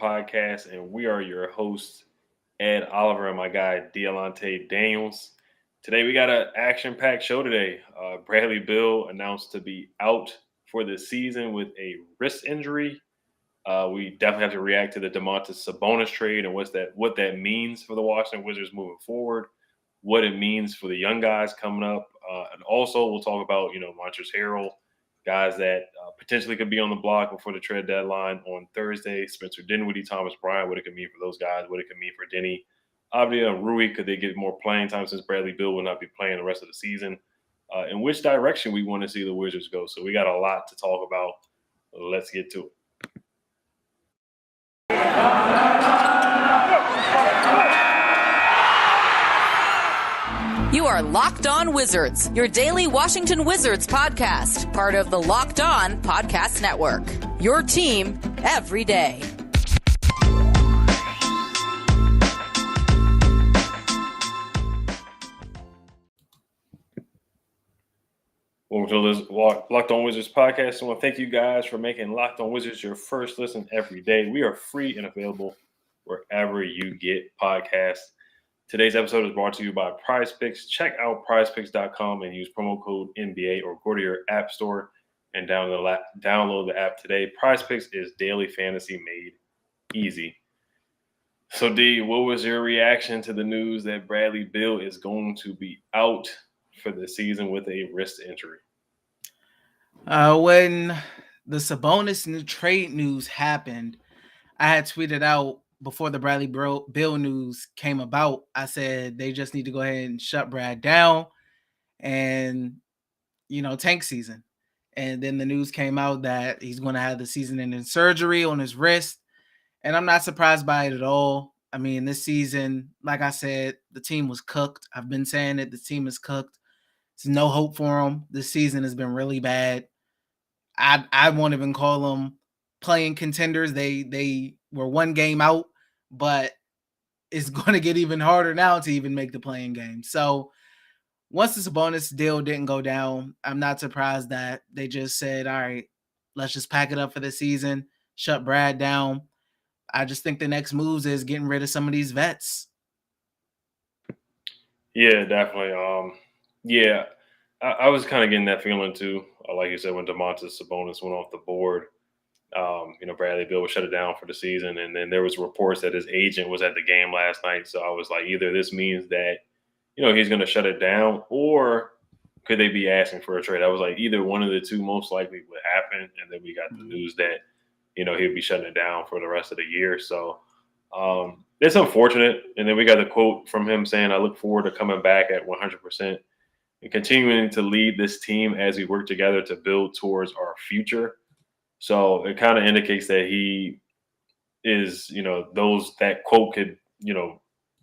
podcast, and we are your hosts, Ed Oliver and my guy Dialante Daniels. Today we got an action-packed show today. Bradley Beal announced to be out for the season with a wrist injury. We definitely have to react to the Domantas Sabonis trade and what that means for the Washington Wizards moving forward, what it means for the young guys coming up, and also we'll talk about Montrezl Harrell, guys that potentially could be on the block before the trade deadline on Thursday. Spencer Dinwiddie, Thomas Bryant, what it could mean for those guys, what it could mean for Denny, Avdia, and Rui. Could they get more playing time since Bradley Beal will not be playing the rest of the season? In which direction we want to see the Wizards go. So we got a lot to talk about. Let's get to it. You are Locked On Wizards, your daily Washington Wizards podcast, part of the Locked On Podcast Network. Your team every day. Welcome to this Locked On Wizards podcast. I want to thank you guys for making Locked On Wizards your first listen every day. We are free and available wherever you get podcasts. Today's episode is brought to you by PrizePicks. Check out prizepicks.com and use promo code NBA or go to your app store and download the app today. PrizePicks is daily fantasy made easy. So, D, what was your reaction to the news that Bradley Beal is going to be out for the season with a wrist injury? When the Sabonis trade news happened, I had tweeted out before the Bradley Beal news came about. I said they just need to go ahead and shut Brad down and, tank season. And then the news came out that he's going to have the season-ending surgery on his wrist. And I'm not surprised by it at all. I mean, this season, like I said, the team was cooked. I've been saying it. The team is cooked. There's no hope for them. This season has been really bad. I won't even call them playing contenders. They were one game out, but it's going to get even harder now to even make the playing game. So once the Sabonis deal didn't go down, I'm not surprised that they just said, all right, let's just pack it up for the season, shut Brad down. I just think the next moves is getting rid of some of these vets. Yeah, definitely. I was kind of getting that feeling too. Like you said, when Domantas Sabonis went off the board, Bradley Beal was shut it down for the season. And then there was reports that his agent was at the game last night. So I was like, either this means that, he's going to shut it down, or could they be asking for a trade? I was like, either one of the two most likely would happen. And then we got the news that, he'd be shutting it down for the rest of the year. So it's unfortunate. And then we got a quote from him saying, I look forward to coming back at 100% and continuing to lead this team as we work together to build towards our future. So it kind of indicates that he is, that quote could,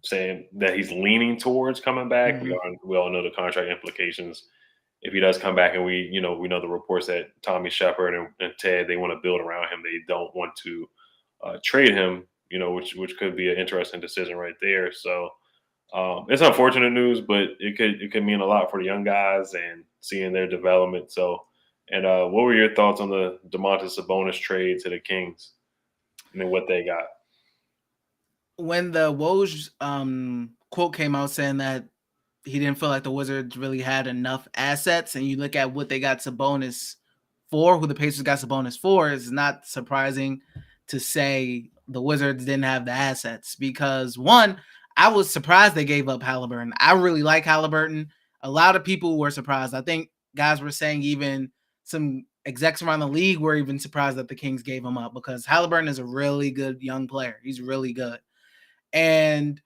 saying that he's leaning towards coming back. Mm-hmm. We all know the contract implications if he does come back, and we know the reports that Tommy Shepard and Ted, they want to build around him. They don't want to trade him, which could be an interesting decision right there. So it's unfortunate news, but it could mean a lot for the young guys and seeing their development. So, and what were your thoughts on the Domantas Sabonis trade to the Kings and then what they got? When the Woj quote came out saying that he didn't feel like the Wizards really had enough assets, and you look at what they got Sabonis for, who the Pacers got Sabonis for, it's not surprising to say the Wizards didn't have the assets because, one, I was surprised they gave up Halliburton. I really like Halliburton. A lot of people were surprised. I think guys were saying even some execs around the league were even surprised that the Kings gave him up because Halliburton is a really good young player. He's really good. And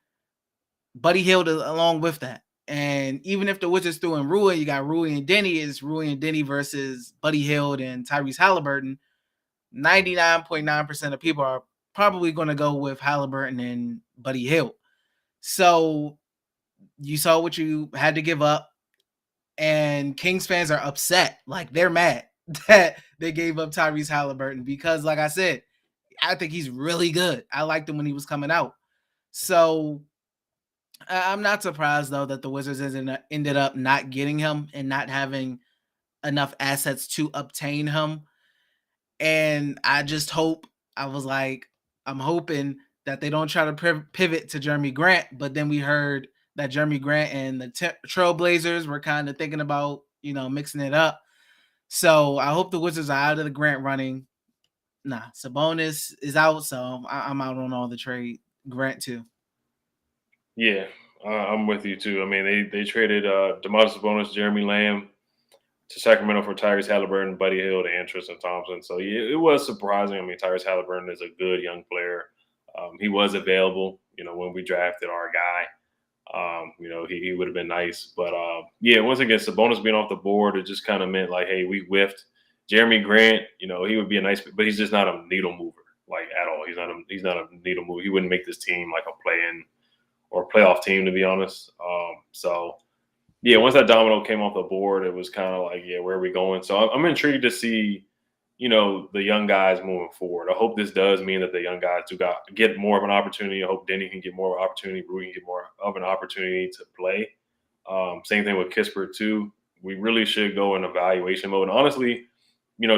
Buddy Hield along with that. And even if the Wizards threw in Rui, you got Rui and Denny, is Rui and Denny versus Buddy Hield and Tyrese Halliburton. 99.9% of people are probably going to go with Halliburton and Buddy Hield. So you saw what you had to give up, and Kings fans are upset. Like, they're mad that they gave up Tyrese Halliburton because, like I said, I think he's really good. I liked him when he was coming out. So I'm not surprised, though, that the Wizards ended up not getting him and not having enough assets to obtain him. And I just hope, I was like, I'm hoping that they don't try to pivot to Jeremy Grant, but then we heard that Jeremy Grant and the Trailblazers were kind of thinking about, mixing it up. So I hope the Wizards are out of the Grant running. Nah, Sabonis is out, so I'm out on all the trade. Grant too. Yeah, I'm with you too. I mean, they traded Domantas Sabonis, Jeremy Lamb to Sacramento for Tyrese Halliburton, Buddy Hield, and Tristan Thompson. So yeah, it was surprising. I mean, Tyrese Halliburton is a good young player. He was available, when we drafted our guy. He would have been nice. But yeah, once again, Sabonis being off the board, it just kind of meant like, hey, we whiffed. Jeremy Grant, he would be a nice, but he's just not a needle mover like at all. He's not a needle mover. He wouldn't make this team like a play-in or playoff team, to be honest. So yeah, once that domino came off the board, it was kind of like, yeah, where are we going? So I'm intrigued to see, the young guys moving forward. I hope this does mean that the young guys get more of an opportunity. I hope Denny can get more of an opportunity. Rui can get more of an opportunity to play. Same thing with Kispert too. We really should go in evaluation mode. And honestly,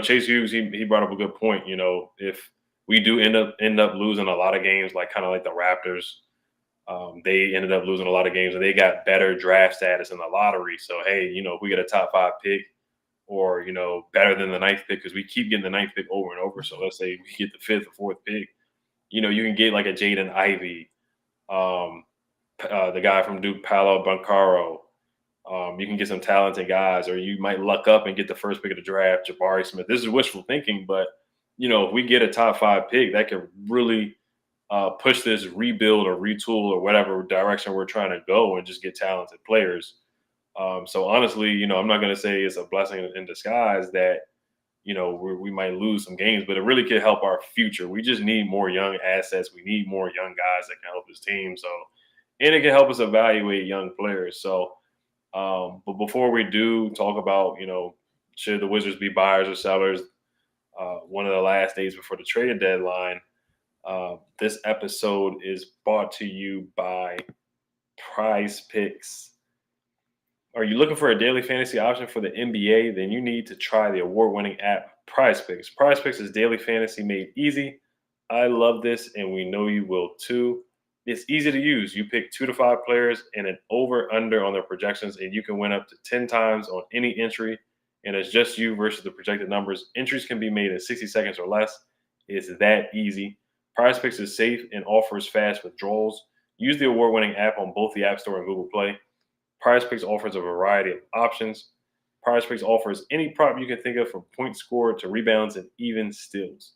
Chase Hughes, he brought up a good point. If we do end up losing a lot of games, like kind of like the Raptors, they ended up losing a lot of games and they got better draft status in the lottery. So, hey, if we get a top 5 pick or, better than the 9th pick, because we keep getting the 9th pick over and over. So let's say we get the 5th or 4th pick, you can get like a Jaden Ivey, the guy from Duke, Paolo Banchero. You can get some talented guys, or you might luck up and get the first pick of the draft, Jabari Smith. This is wishful thinking, but, if we get a top 5 pick, that could really push this rebuild or retool or whatever direction we're trying to go and just get talented players. So honestly, I'm not going to say it's a blessing in disguise that, we might lose some games, but it really could help our future. We just need more young assets. We need more young guys that can help this team. So, and it can help us evaluate young players. So, but before we do talk about, should the Wizards be buyers or sellers, one of the last days before the trade deadline, this episode is brought to you by Prize Picks. Are you looking for a daily fantasy option for the NBA? Then you need to try the award-winning app Prize Picks. Prize Picks is daily fantasy made easy. I love this, and we know you will too. It's easy to use. You pick 2 to 5 players and an over/under on their projections, and you can win up to 10 times on any entry. And it's just you versus the projected numbers. Entries can be made in 60 seconds or less. It's that easy. Prize Picks is safe and offers fast withdrawals. Use the award-winning app on both the App Store and Google Play. Prize Picks offers a variety of options. Prize Picks offers any prop you can think of, from points scored to rebounds and even steals.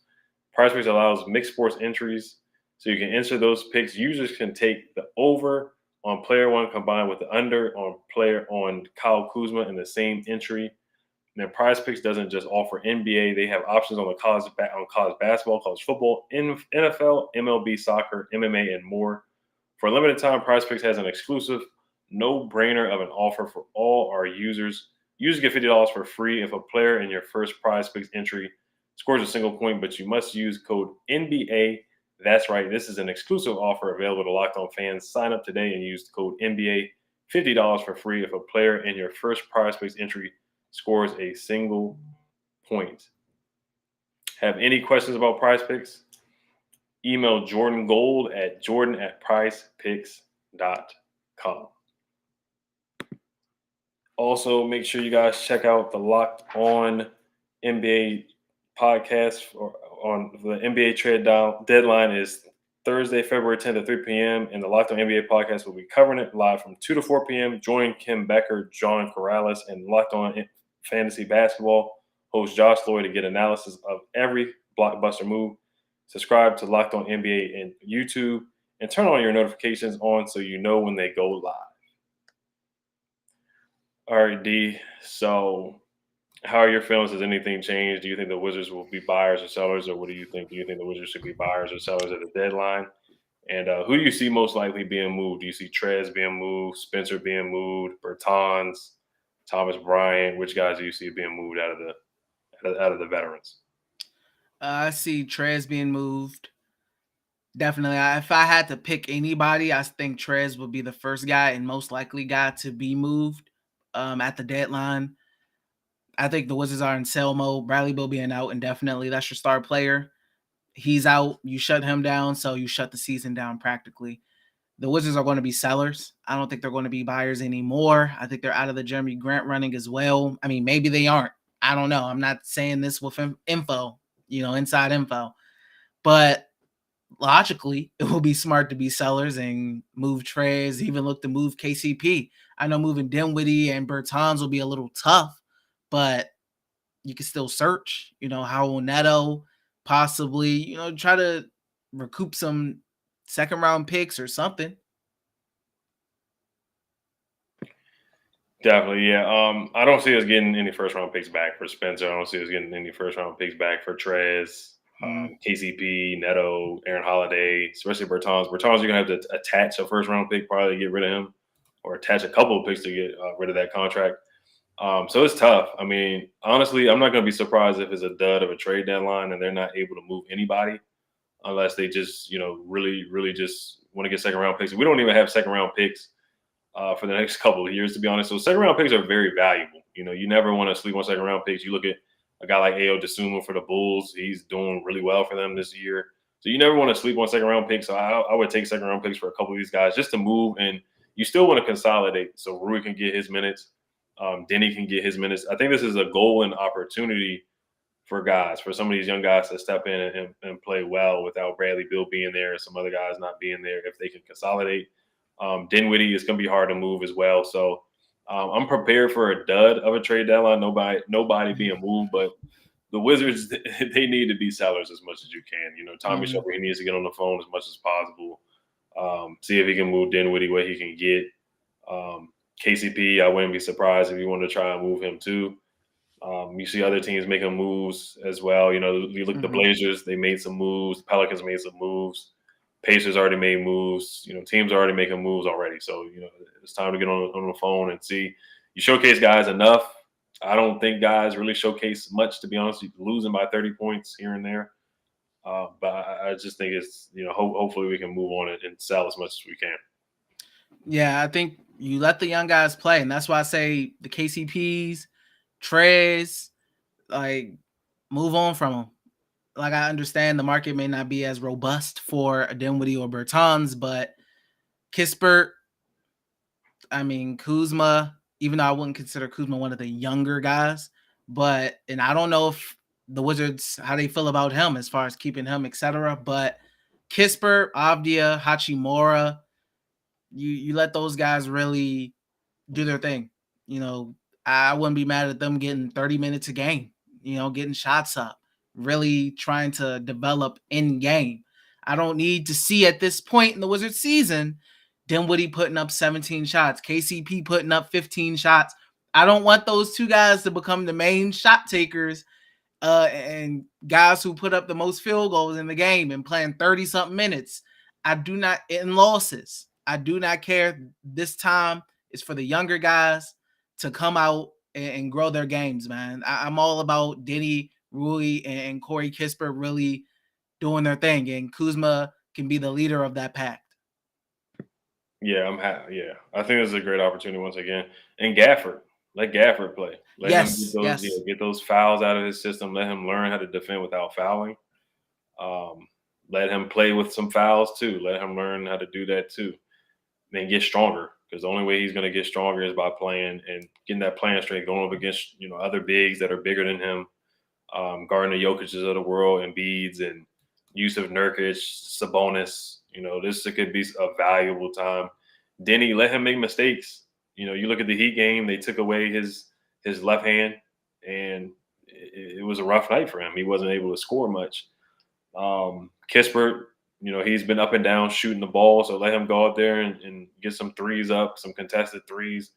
Prize Picks allows mixed sports entries, so you can enter those picks. Users can take the over on player 1 combined with the under on Kyle Kuzma in the same entry. And then Prize Picks doesn't just offer NBA. They have options on college basketball, college football, NFL, MLB, soccer, MMA, and more. For a limited time, Prize Picks has an exclusive no-brainer of an offer for all our users. Users get $50 for free if a player in your first Prize Picks entry scores a single point, but you must use code NBA. That's right. This is an exclusive offer available to Locked On fans. Sign up today and use the code NBA. $50 for free if a player in your first Prize Picks entry scores a single point. Have any questions about Prize Picks? Email Jordan Gold at jordan@prizepicks.com. Also, make sure you guys check out the Locked On NBA podcast on the NBA trade deadline is Thursday, February 10th at 3 p.m. And the Locked On NBA podcast will be covering it live from 2 to 4 p.m. Join Kim Becker, John Corrales, and Locked On Fantasy Basketball host Josh Lloyd to get analysis of every blockbuster move. Subscribe to Locked On NBA and YouTube and turn on your notifications on so you know when they go live. All right, D. So how are your feelings? Has anything changed? Do you think the Wizards will be buyers or sellers, or what do you think? Do you think the Wizards should be buyers or sellers at the deadline? And who do you see most likely being moved? Do you see Trez being moved, Spencer being moved, Bertans, Thomas Bryant? Which guys do you see being moved out of the veterans? I see Trez being moved. Definitely. If I had to pick anybody, I think Trez would be the first guy and most likely guy to be moved at the deadline. I think the Wizards are in sell mode. Bradley Beal being out indefinitely. That's your star player. He's out. You shut him down, so you shut the season down practically. The Wizards are going to be sellers. I don't think they're going to be buyers anymore. I think they're out of the Jeremy Grant running as well. I mean, maybe they aren't. I don't know. I'm not saying this with info, inside info. But logically, it will be smart to be sellers and move Trez, even look to move KCP. I know moving Dinwiddie and Bertans will be a little tough, but you can still search, Howell Neto, possibly, try to recoup some second round picks or something. Definitely, yeah. I don't see us getting any first round picks back for Spencer. I don't see us getting any first round picks back for Trez, KCP, Neto, Aaron Holiday, especially Bertans. Bertans, you're gonna have to attach a first round pick probably to get rid of him, or attach a couple of picks to get rid of that contract. So it's tough. I mean, honestly, I'm not gonna be surprised if it's a dud of a trade deadline and they're not able to move anybody unless they just, really, really just want to get second round picks. We don't even have second round picks for the next couple of years, to be honest. So second round picks are very valuable. You never want to sleep on second round picks. You look at a guy like Ayo Dosunmu for the Bulls. He's doing really well for them this year. So you never want to sleep on second round picks. So I would take second round picks for a couple of these guys just to move. And you still want to consolidate so Rui can get his minutes. Denny can get his minutes. I think this is a golden opportunity for guys, for some of these young guys to step in and play well without Bradley Beal being there and some other guys not being there if they can consolidate. Dinwiddie is going to be hard to move as well. So I'm prepared for a dud of a trade deadline. Nobody being moved, but the Wizards, they need to be sellers as much as you can. Tommy Shelby, he needs to get on the phone as much as possible. See if he can move Dinwiddie where he can get. KCP, I wouldn't be surprised if you want to try and move him too. You see other teams making moves as well. You look at the Blazers, they made some moves. The Pelicans made some moves. Pacers already made moves. Teams are already making moves already. So, it's time to get on the phone and see. You showcase guys enough. I don't think guys really showcase much, to be honest. You're losing by 30 points here and there. But I just think it's, hopefully we can move on and sell as much as we can. Yeah, I think you let the young guys play. And that's why I say the KCPs, Trez, move on from them. I understand the market may not be as robust for a Dinwiddie or Bertans, but Kispert, Kuzma, even though I wouldn't consider Kuzma one of the younger guys, and I don't know if the Wizards, how they feel about him as far as keeping him, etc. But Kispert, Avdia, Hachimura, you let those guys really do their thing. I wouldn't be mad at them getting 30 minutes a game, getting shots up, really trying to develop in game. I don't need to see at this point in the Wizards season, Dinwiddie putting up 17 shots, KCP putting up 15 shots. I don't want those two guys to become the main shot takers and guys who put up the most field goals in the game and playing 30-something minutes. I do not, in losses, I do not care. This time is for the younger guys to come out and grow their games, man. I'm all about Denny, Rui, and Corey Kispert really doing their thing, and Kuzma can be the leader of that pack. Yeah, I'm happy. Yeah, I think this is a great opportunity once again. And Gafford, let Gafford play. Let him get those fouls out of his system. Let him learn how to defend without fouling. Let him play with some fouls too. Let him learn how to do that too. Then get stronger, because the only way he's going to get stronger is by playing and getting that playing strength, going up against other bigs that are bigger than him, guarding the Jokic's of the world, and Embiid's and Yusuf Nurkic, Sabonis. This could be a valuable time. Denny, let him make mistakes. You look at the Heat game; they took away his left hand, and it was a rough night for him. He wasn't able to score much. Kispert, he's been up and down shooting the ball, so let him go out there and get some threes up, some contested threes.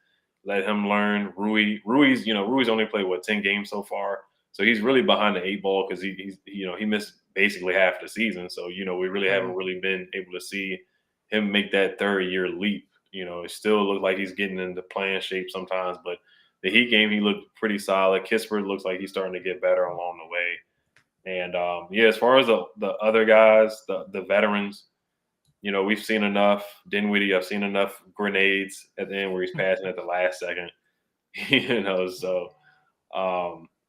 Let him learn. Rui's only played 10 games so far, so he's really behind the 8 ball because he missed basically half the season. So we really haven't really been able to see him make that third-year leap. It still looks like he's getting into playing shape sometimes, but the Heat game, he looked pretty solid. Kispert looks like he's starting to get better along the way. And, as far as the other guys, the veterans, we've seen enough. Dinwiddie, I've seen enough grenades at the end where he's passing at the last second. So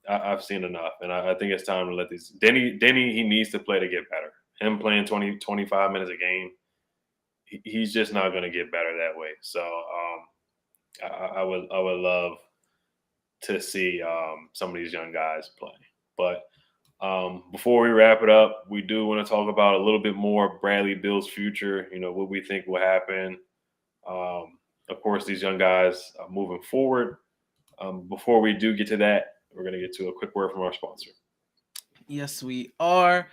I've seen enough, and I think it's time to let these Denny. He needs to play to get better. Him playing 20, 25 minutes a game, he's just not going to get better that way. So I would love to see some of these young guys play. But before we wrap it up, we do want to talk about a little bit more Bradley Beal's future. You know, what we think will happen. Of course, these young guys moving forward. Before we do get to that, we're going to get to a quick word from our sponsor. Yes, we are.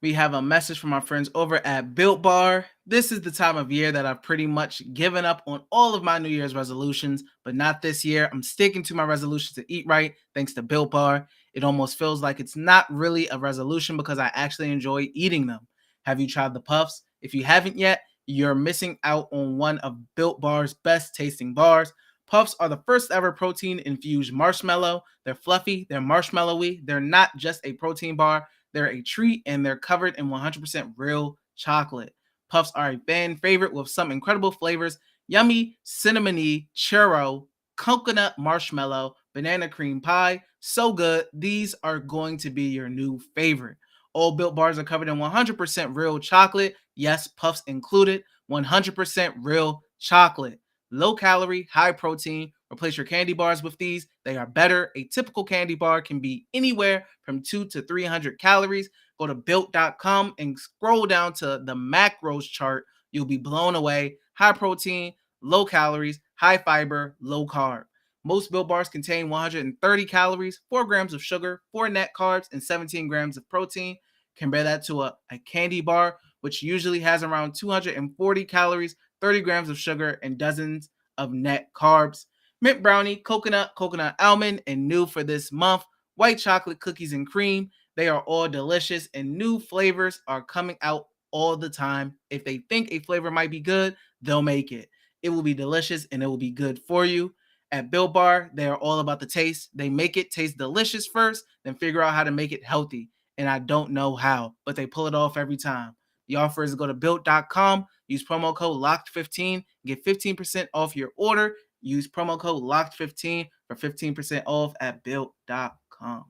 We have a message from our friends over at Built Bar. This is the time of year that I've pretty much given up on all of my New Year's resolutions, but not this year. I'm sticking to my resolution to eat right thanks to Built Bar. It almost feels like it's not really a resolution because I actually enjoy eating them. Have you tried the puffs? If you haven't yet, you're missing out on one of Built Bar's best tasting bars. Puffs are the first ever protein-infused marshmallow. They're fluffy, they're marshmallowy. They're not just a protein bar. They're a treat, and they're covered in 100% real chocolate. Puffs are a fan favorite with some incredible flavors: yummy, cinnamony, churro, coconut marshmallow, banana cream pie. So good. These are going to be your new favorite. All Built Bars are covered in 100% real chocolate. Yes, Puffs included. 100% real chocolate. Low calorie, high protein. Replace your candy bars with these. They are better. A typical candy bar can be anywhere from 200 to 300 calories. Go to built.com and scroll down to the macros chart. You'll be blown away. High protein, low calories, high fiber, low carb. Most Built Bars contain 130 calories, 4 grams of sugar, 4 net carbs, and 17 grams of protein. Compare that to a candy bar, which usually has around 240 calories, 30 grams of sugar, and dozens of net carbs. Mint brownie, coconut almond, and new for this month, white chocolate cookies and cream. They are all delicious, and new flavors are coming out all the time. If they think a flavor might be good, they'll make it. It will be delicious, and it will be good for you. At Built Bar, they are all about the taste. They make it taste delicious first, then figure out how to make it healthy. And I don't know how, but they pull it off every time. The offer is go to built.com, use promo code LOCKED15, get 15% off your order. Use promo code LOCKED15 for 15% off at built.com.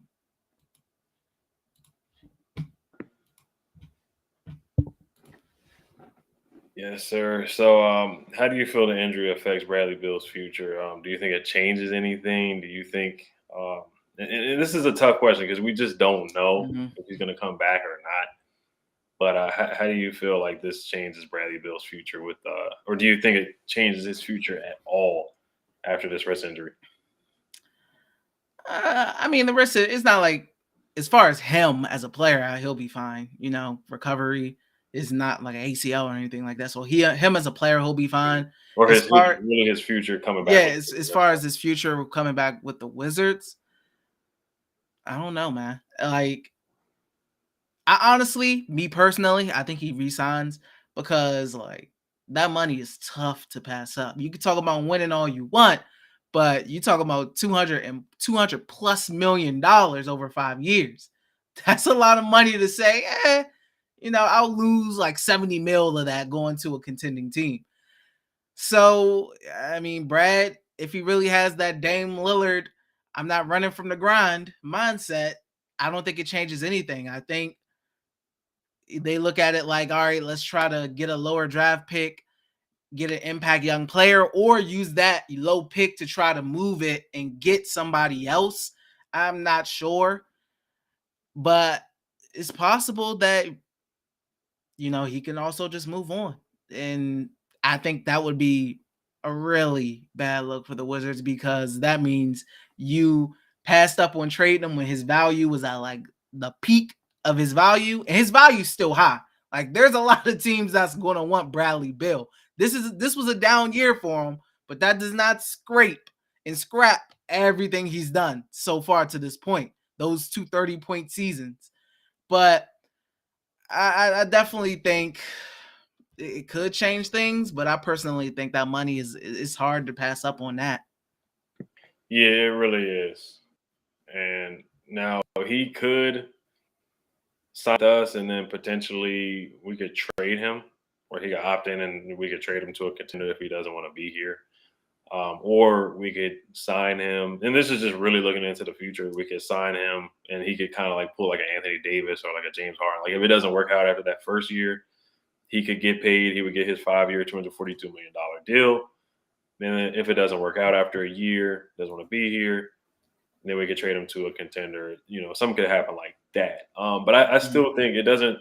Yes, sir. So, how do you feel the injury affects Bradley Beal's future? Do you think it changes anything? Do you think, and this is a tough question because we just don't know if he's going to come back or not. But how do you feel like this changes Bradley Beal's future with, or do you think it changes his future at all after this wrist injury? I mean, the rest of it's not like, as far as him as a player, he'll be fine. You know, recovery is not like an ACL or anything like that. So him as a player, he'll be fine. Or his future coming back. Yeah, as far as his future coming back with the Wizards, I don't know, man. Like, I honestly, me personally, I think he resigns because like that money is tough to pass up. You can talk about winning all you want, but you talk about 200 plus $million over 5 years. That's a lot of money to say, I'll lose like 70 mil of that going to a contending team. So, I mean, Brad, if he really has that Dame Lillard, I'm not running from the grind mindset, I don't think it changes anything. I think they look at it like, all right, let's try to get a lower draft pick, get an impact young player, or use that low pick to try to move it and get somebody else. I'm not sure, but it's possible that, he can also just move on. And I think that would be a really bad look for the Wizards because that means you passed up on trading him when his value was at like the peak of his value, and his value is still high. Like, there's a lot of teams that's going to want Bradley Beal. This was a down year for him, but that does not scrape and scrap everything he's done so far to this point. Those 2 30-point seasons. But I definitely think it could change things, but I personally think that money is hard to pass up on that. Yeah, it really is. And now he could sign with us, and then potentially we could trade him, or he could opt in and we could trade him to a contender if he doesn't want to be here. Or we could sign him, and this is just really looking into the future. We could sign him, and he could kind of like pull like an Anthony Davis or like a James Harden. Like if it doesn't work out after that first year, he could get paid. He would get his 5-year, $242 million deal. Then if it doesn't work out after a year, doesn't want to be here, then we could trade him to a contender. Something could happen like that. But I still think it doesn't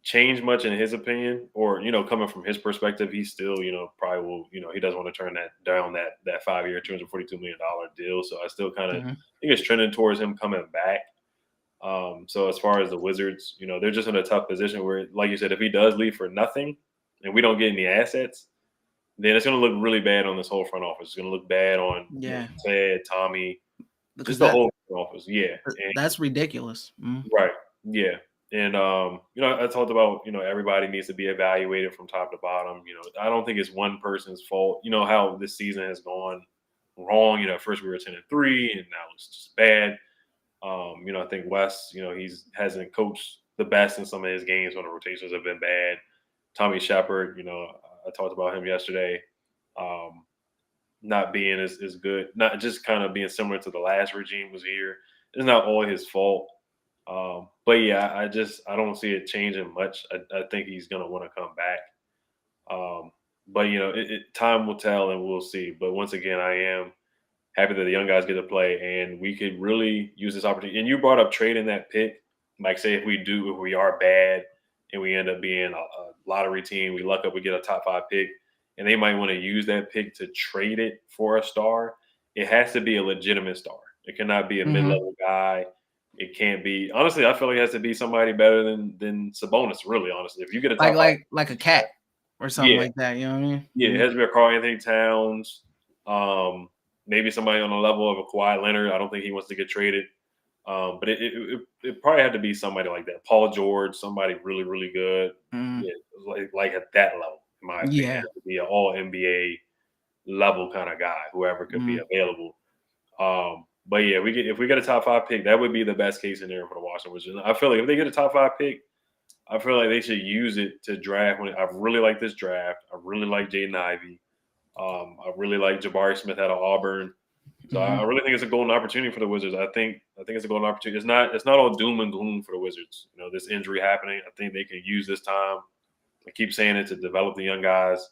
change much in his opinion, or coming from his perspective, he still probably will. He doesn't want to turn that down, that 5-year, $242 million deal. So I still kind of think it's trending towards him coming back. So as far as the Wizards, they're just in a tough position where, like you said, if he does leave for nothing and we don't get any assets, then it's going to look really bad on this whole front office. It's going to look bad on Ted, Tommy, just the whole front office. Yeah, that's ridiculous. Right. Yeah. And, I talked about, everybody needs to be evaluated from top to bottom. I don't think it's one person's fault. How this season has gone wrong. First we were 10-3 and now it's just bad. I think Wes, he hasn't coached the best in some of his games when the rotations have been bad. Tommy Shepard, I talked about him yesterday, not being as good, not just kind of being similar to the last regime was here. It's not all his fault. But yeah, I don't see it changing much. I think he's going to want to come back. But time will tell and we'll see. But once again, I am happy that the young guys get to play and we could really use this opportunity. And you brought up trading that pick. Like say if we are bad and we end up being a lottery team, we luck up, we get a top 5 pick and they might want to use that pick to trade it for a star. It has to be a legitimate star. It cannot be a mid-level guy. It can't be. Honestly, I feel like it has to be somebody better than Sabonis. Really, honestly, if you get a top like a cat or something like that, you know what I mean? Yeah, it has to be a Karl Anthony Towns. Maybe somebody on the level of a Kawhi Leonard. I don't think he wants to get traded. But it probably had to be somebody like that. Paul George, somebody really really good. Yeah, like at that level, in my opinion, it has to be an All NBA level kind of guy. Whoever could be available. But yeah, if we get a top 5 pick, that would be the best case scenario for the Washington Wizards. I feel like if they get a top 5 pick, I feel like they should use it to draft. I really like this draft. I really like Jaden Ivey. I really like Jabari Smith out of Auburn. So I really think it's a golden opportunity for the Wizards. I think it's a golden opportunity. It's not all doom and gloom for the Wizards. This injury happening. I think they can use this time. I keep saying it, to develop the young guys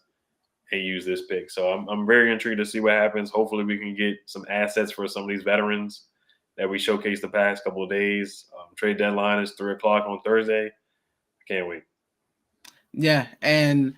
and use this pick. So I'm very intrigued to see what happens. Hopefully we can get some assets for some of these veterans that we showcased the past couple of days. Trade deadline is 3:00 on Thursday. I can't wait. Yeah, and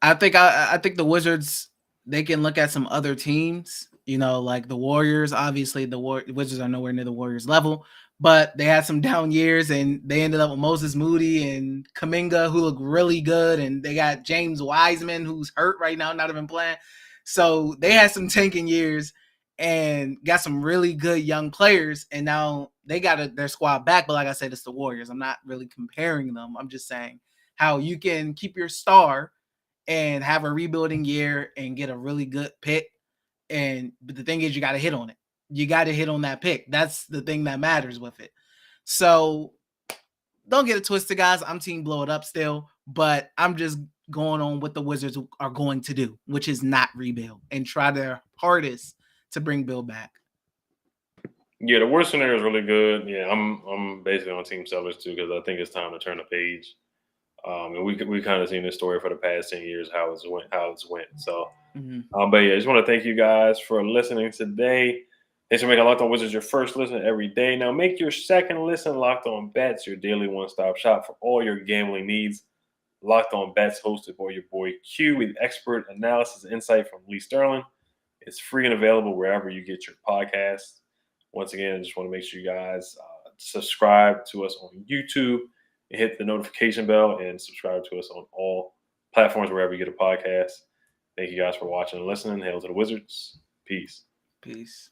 I think the Wizards, they can look at some other teams, like the Warriors. Obviously, the Wizards are nowhere near the Warriors level, but they had some down years, and they ended up with Moses Moody and Kuminga, who look really good, and they got James Wiseman, who's hurt right now, not even playing. So they had some tanking years and got some really good young players, and now they got their squad back. But like I said, it's the Warriors. I'm not really comparing them. I'm just saying how you can keep your star and have a rebuilding year and get a really good pick. But the thing is, you got to hit on it. You got to hit on that pick. That's the thing that matters with it. So don't get it twisted, guys. I'm team blow it up still, but I'm just going on what the Wizards are going to do, which is not rebuild and try their hardest to bring Bill back. Yeah, the worst scenario is really good. Yeah, I'm basically on Team Sellers too, because I think it's time to turn the page. And we kind of seen this story for the past 10 years, how it's went. So, but yeah, I just want to thank you guys for listening today. Thanks for making Locked On Wizards your first listen every day. Now make your second listen Locked On Bets, your daily one-stop shop for all your gambling needs. Locked On Bets, hosted by your boy Q, with expert analysis and insight from Lee Sterling. It's free and available wherever you get your podcasts. Once again, I just want to make sure you guys subscribe to us on YouTube and hit the notification bell and subscribe to us on all platforms wherever you get a podcast. Thank you guys for watching and listening. Hail to the Wizards. Peace. Peace.